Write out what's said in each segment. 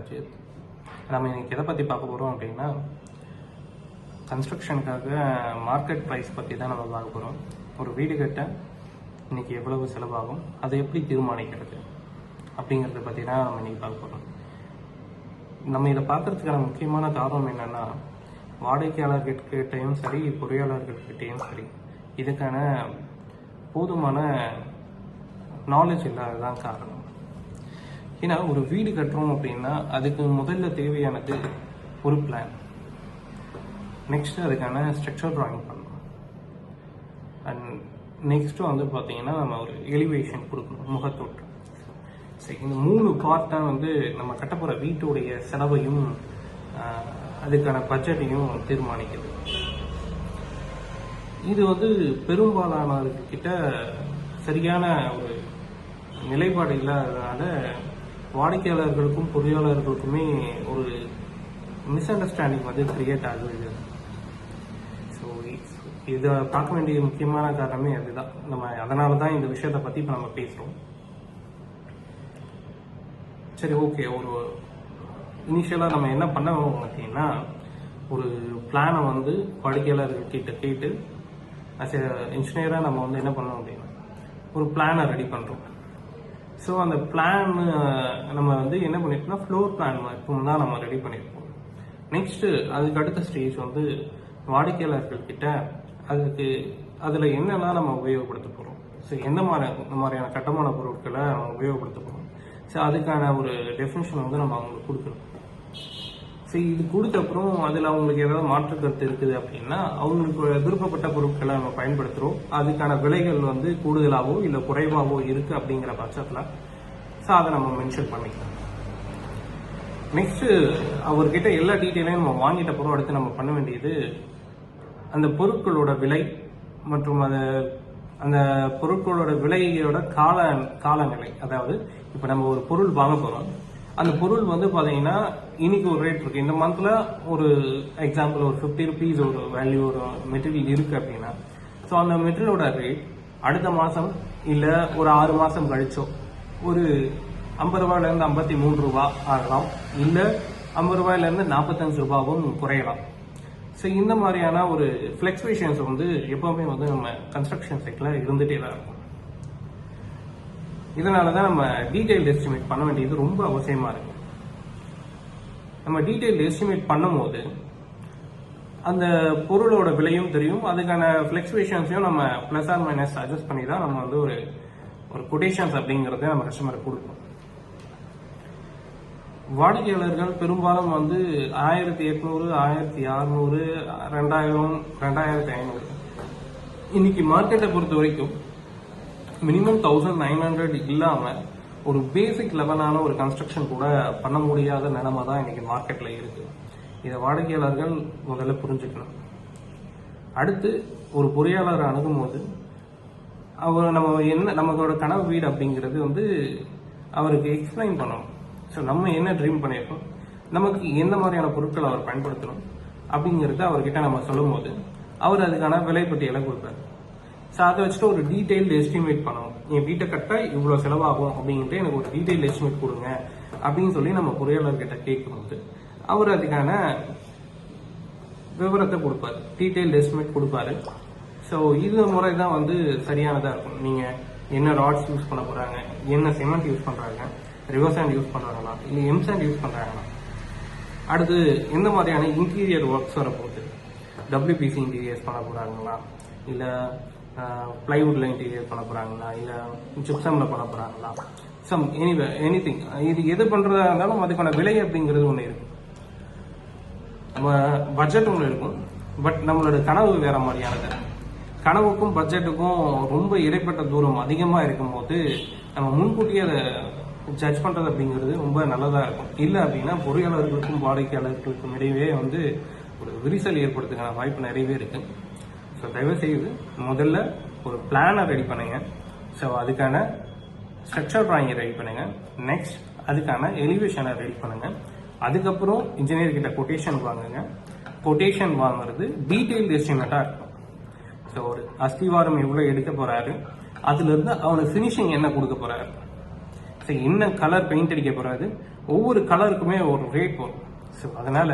அஜித். நம்ம இன்னைக்கு எதை பற்றி பார்க்க போகிறோம் அப்படின்னா, கன்ஸ்ட்ரக்ஷனுக்காக மார்க்கெட் ப்ரைஸ் பற்றி தான் நம்ம பார்க்க போகிறோம். ஒரு வீடு கட்ட இன்னைக்கு எவ்வளவு செலவாகும், அதை எப்படி தீர்மானிக்கிறது அப்படிங்கிறத பற்றி தான் நம்ம இன்னைக்கு பார்க்க போகிறோம். நம்ம இதை பார்க்கறதுக்கான முக்கியமான காரணம் என்னென்னா, வாடிக்கையாளர்கிட்டையும் சரி பொறியாளர்கிட்டையும் சரி இதுக்கான போதுமான நாலேஜ் இல்லாததான் காரணம். ஏன்னா ஒரு வீடு கட்டுறோம் அப்படின்னா அதுக்கு முதல்ல தேவையானது ஒரு பிளான், நெக்ஸ்ட் அதுக்கான ஸ்ட்ரக்சர் ட்ராயிங் பண்ணணும், அண்ட் நெக்ஸ்ட் வந்து பார்த்தீங்கன்னா நம்ம ஒரு எலிவேஷன் கொடுக்கணும், முகத்தோட்டம். சரி, இந்த 3 பார்ட் தான் வந்து நம்ம கட்டப்போகிற வீட்டுடைய செலவையும் அதுக்கான பட்ஜெட்டையும் தீர்மானிக்குது. இது வந்து பெரும்பாலானவர்கிட்ட சரியான ஒரு நிலைப்பாடு இல்லாததுனால வாடிக்கையாளர்களுக்கும் பொறியாளர்களுக்குமே ஒரு மிஸ் அண்டர்ஸ்டாண்டிங் வந்து கிரியேட் ஆகுது. ஸோ இதை பார்க்க வேண்டிய முக்கியமான காரணமே அதுதான். நம்ம அதனால தான் இந்த விஷயத்தை பற்றி இப்போ நம்ம பேசுகிறோம். சரி, ஓகே. ஒரு இனிஷியலாக நம்ம என்ன பண்ணணும் அப்படின்னா, ஒரு பிளானை வந்து வாடிக்கையாளர்கிட்ட கேட்டு அஸ் இன்ஜினியராக நம்ம வந்து என்ன பண்ணோம் அப்படின்னா ஒரு பிளானை ரெடி பண்ணுறோம். ஸோ அந்த பிளான் நம்ம வந்து என்ன பண்ணியிருக்கோம்னா ஃப்ளோர் பிளான் மட்டும் தான் நம்ம ரெடி பண்ணியிருக்கோம். நெக்ஸ்ட்டு அதுக்கு அடுத்த ஸ்டேஜ் வந்து வாடிக்கையாளர்கள்கிட்ட அதில் என்னெல்லாம் நம்ம உபயோகப்படுத்த போகிறோம், ஸோ எந்த மாதிரியான கட்டுமான பொருட்களை நம்ம உபயோகப்படுத்த போகிறோம், ஸோ அதுக்கான ஒரு டெஃபினிஷன் வந்து நம்ம அவங்களுக்கு கொடுக்கணும். ஸோ இது கொடுத்த அப்புறம் அதில் அவங்களுக்கு ஏதாவது மாற்று கருத்து இருக்குது அப்படின்னா அவங்களுக்கு விருப்பப்பட்ட பொருட்களை நம்ம பயன்படுத்துகிறோம். அதுக்கான விலைகள் வந்து கூடுதலாகவோ இல்லை குறைவாகவோ இருக்குது அப்படிங்கிற பட்சத்தில் ஸோ அதை நம்ம மென்ஷன் பண்ணிக்கலாம். நெக்ஸ்ட்டு அவர்கிட்ட எல்லா டீட்டெயிலையும் நம்ம வாங்கிட்ட அப்புறம் அடுத்து நம்ம பண்ண வேண்டியது அந்த பொருட்களோட விலை மற்றும் அந்த பொருட்களோட விலையோட காலநிலை. அதாவது இப்போ நம்ம ஒரு பொருள் வாங்க போகிறோம், அந்த பொருள் வந்து பார்த்தீங்கன்னா இன்னைக்கு ஒரு ரேட் இருக்கு, இந்த மந்த்ல ஒரு எக்ஸாம்பிள் ஒரு 50 rupees ஒரு வேல்யூ ஒரு மெட்டீரியல் இருக்கு அப்படின்னா, ஸோ அந்த மெட்டீரியலோட ரேட் அடுத்த மாதம் இல்லை ஒரு 6 மாதம் கழிச்சோ ஒரு 50 ரூபாயிலேருந்து 53 ரூபா ஆகலாம், இல்லை 50 ரூபாயிலேருந்து 45 ரூபாவும் குறையலாம். ஸோ இந்த மாதிரியான ஒரு ஃப்ளக்சுவேஷன்ஸ் வந்து எப்பவுமே வந்து நம்ம கன்ஸ்ட்ரக்ஷன் சைட்ல இருந்துகிட்டே தான் இருக்கும். இதனால தான் நம்ம டீடைல் எஸ்டிமேட் பண்ண வேண்டியது ரொம்ப அவசியமா இருக்கு. நம்ம டீடைல் எஸ்டிமேட் பண்ணும்போது அந்த பொருளோட விலையும் தெரியும், அதுக்கான ஃப்ளக்சுவேஷன்ஸையும் நம்ம பிளஸ் ஆர் மைனஸ் அட்ஜஸ்ட் பண்ணி தான் நம்ம வந்து ஒரு கொட்டேஷன்ஸ் அப்படிங்கிறத நம்ம கஸ்டமருக்கு கொடுப்போம். வாடிக்கையாளர்கள் பெரும்பாலும் வந்து 1800, 1600, 2000, 2500 இன்னைக்கு மார்க்கெட்டை பொறுத்த வரைக்கும் மினிமம் 1900 இல்லாமல் ஒரு பேசிக் லெவலான ஒரு கன்ஸ்ட்ரக்ஷன் கூட பண்ண முடியாத நிலைமை தான் இன்னைக்கு மார்க்கெட்ல இருக்கு. இதை வாடிக்கையாளர்கள் முதல்ல புரிஞ்சுக்கணும். அடுத்து ஒரு பொறியாளரை அணுகும் போது நம்மளோட கனவு வீடு அப்படிங்கிறது வந்து அவருக்கு எக்ஸ்பிளைன் பண்ணணும். ஸோ நம்ம என்ன ட்ரீம் பண்ணியிருக்கோம், நமக்கு எந்த மாதிரியான பொருட்கள் அவர் பயன்படுத்தணும் அப்படிங்கிறத அவர்கிட்ட நம்ம சொல்லும் போது அவர் அதுக்கான விலை பட்டியலை கொடுப்பாரு. ஸோ அதை வச்சுட்டு ஒரு டீடைல்டு எஸ்டிமேட் பண்ணணும். என் வீட்டை கட்ட இவ்வளோ செலவாகும் அப்படின்ட்டு எனக்கு ஒரு டீடைல் எஸ்டிமேட் கொடுங்க அப்படின்னு சொல்லி நம்ம பொறியாளர்கிட்ட கேட்கும்போது அவர் அதுக்கான விவரத்தை கொடுப்பாரு, டீடைல்டு எஸ்டிமேட் கொடுப்பாரு. ஸோ இது முறை தான் வந்து சரியானதாக இருக்கும். நீங்கள் என்ன ராட்ஸ் யூஸ் பண்ண போகிறாங்க, என்ன சிமெண்ட் யூஸ் பண்ணுறாங்க, ரிவர் சாண்ட் யூஸ் பண்ணுறாங்களா இல்லை எம்சாண்ட் யூஸ் பண்ணுறாங்களா, அடுத்து எந்த மாதிரியான இன்டீரியர் ஒர்க்ஸ் வரப்போகுது, WPC இன்டீரியர்ஸ் பண்ண போகிறாங்களா இல்லை பிளைவுட்ல இன்டீரியர் பண்ண போகிறாங்களா இல்லை ஜிப்சம்ல பண்ண போகிறாங்களா, எனிதிங். இது எது பண்ணுறதா இருந்தாலும் அதுக்கான விலை அப்படிங்கிறது ஒன்று இருக்கும். நம்ம பட்ஜெட் ஒன்று இருக்கும், பட் நம்மளோட கனவு வேற மாதிரியானது. கனவுக்கும் பட்ஜெட்டுக்கும் ரொம்ப இடைப்பட்ட தூரம் அதிகமாக இருக்கும்போது நம்ம முன்கூட்டியே அதை ஜட்ஜ் பண்ணுறது அப்படிங்கிறது ரொம்ப நல்லதாக இருக்கும். இல்லை அப்படின்னா பொறியாளர்களுக்கும் வாடிக்கையாளர்களுக்கும் இடையே வந்து ஒரு விரிசல் ஏற்படுறதுக்கான வாய்ப்பு நிறையவே இருக்கு. ஸோ தயவுசெய்து முதல்ல ஒரு பிளானை ரெடி பண்ணுங்க. ஸோ அதுக்கான ஸ்ட்ரக்சர் ட்ராயிங்கை ரெடி பண்ணுங்க. நெக்ஸ்ட் அதுக்கான எலிவேஷனை ரெடி பண்ணுங்க. அதுக்கப்புறம் இன்ஜினியர் கிட்ட கொட்டேஷன் வாங்குங்க. கொட்டேஷன் வாங்குறது டீடைல்டு எஸ்டிமேட்டாக இருக்கும். ஸோ ஒரு அஸ்திவாரம் எவ்வளோ எடுக்க போறாரு, அதுல இருந்து அவனுக்கு ஃபினிஷிங் என்ன கொடுக்க போறாரு, ஸோ என்ன கலர் பெயிண்ட் அடிக்க போறாரு, ஒவ்வொரு கலருக்குமே ஒரு ரேட் வரும். ஸோ அதனால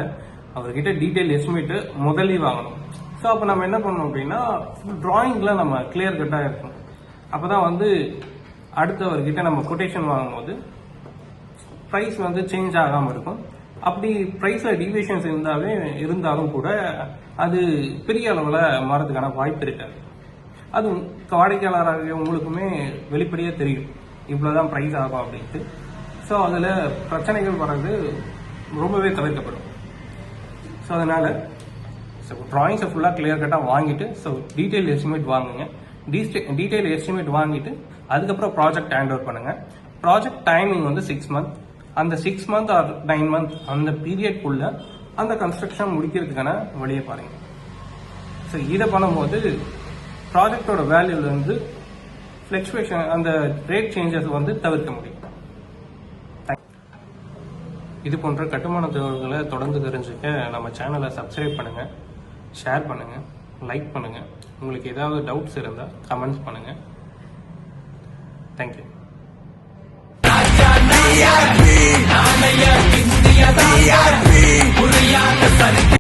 அவர்கிட்ட டீட்டெயில் எஸ்டிமேட்டு முதலே வாங்கணும். ஸோ அப்போ நம்ம என்ன பண்ணணும் அப்படின்னா டிராயிங்ல நம்ம கிளியர் கட்டாக இருக்கணும். அப்போதான் வந்து அடுத்தவர்கிட்ட நம்ம கொட்டேஷன் வாங்கும்போது ப்ரைஸ் வந்து சேஞ்ச் ஆகாமல் இருக்கும். அப்படி ப்ரைஸில் டீவியேஷன்ஸ் இருந்தாலும் கூட அது பெரிய அளவில் மாறதுக்கான வாய்ப்பு இருக்காது. அது வாடிக்கையாளராக உங்களுக்குமே வெளிப்படையாக தெரியும் இவ்வளோதான் ப்ரைஸ் ஆகும் அப்படின்ட்டு. ஸோ அதில் பிரச்சனைகள் வர்றது ரொம்பவே தவிர்க்கப்படும். ஸோ அதனால் ட்ராயிங்ஸை ஃபுல்லாக கிளியர் கட்டாக வாங்கிட்டு டீட்டெயில் எஸ்டிமேட் வாங்குங்க. டீட்டெயில் எஸ்டிமேட் வாங்கிட்டு அதுக்கப்புறம் ப்ராஜெக்ட் ஹேண்ட் ஓவர் பண்ணுங்கள். ப்ராஜெக்ட் டைமிங் வந்து 6 months. அந்த 6 months ஆர் 9 months அந்த பீரியட்குள்ள அந்த கன்ஸ்ட்ரக்ஷன் முடிக்கிறதுக்கான வழியை பாருங்க. ஸோ இதை பண்ணும்போது ப்ராஜெக்டோட வேல்யூலேருந்து ஃப்ளக்சுவேஷன் அந்த ரேட் சேஞ்சஸ் வந்து தவிர்க்க முடியும். இது போன்ற கட்டுமான தகவல்களை தொடர்ந்து தெரிஞ்சுக்க நம்ம சேனலை சப்ஸ்கிரைப் பண்ணுங்கள், ஷேர் பண்ணுங்கள், லைக் பண்ணுங்கள். உங்களுக்கு ஏதாவது டவுட்ஸ் இருந்தால் கமெண்ட்ஸ் பண்ணுங்கள். தேங்க்யூ.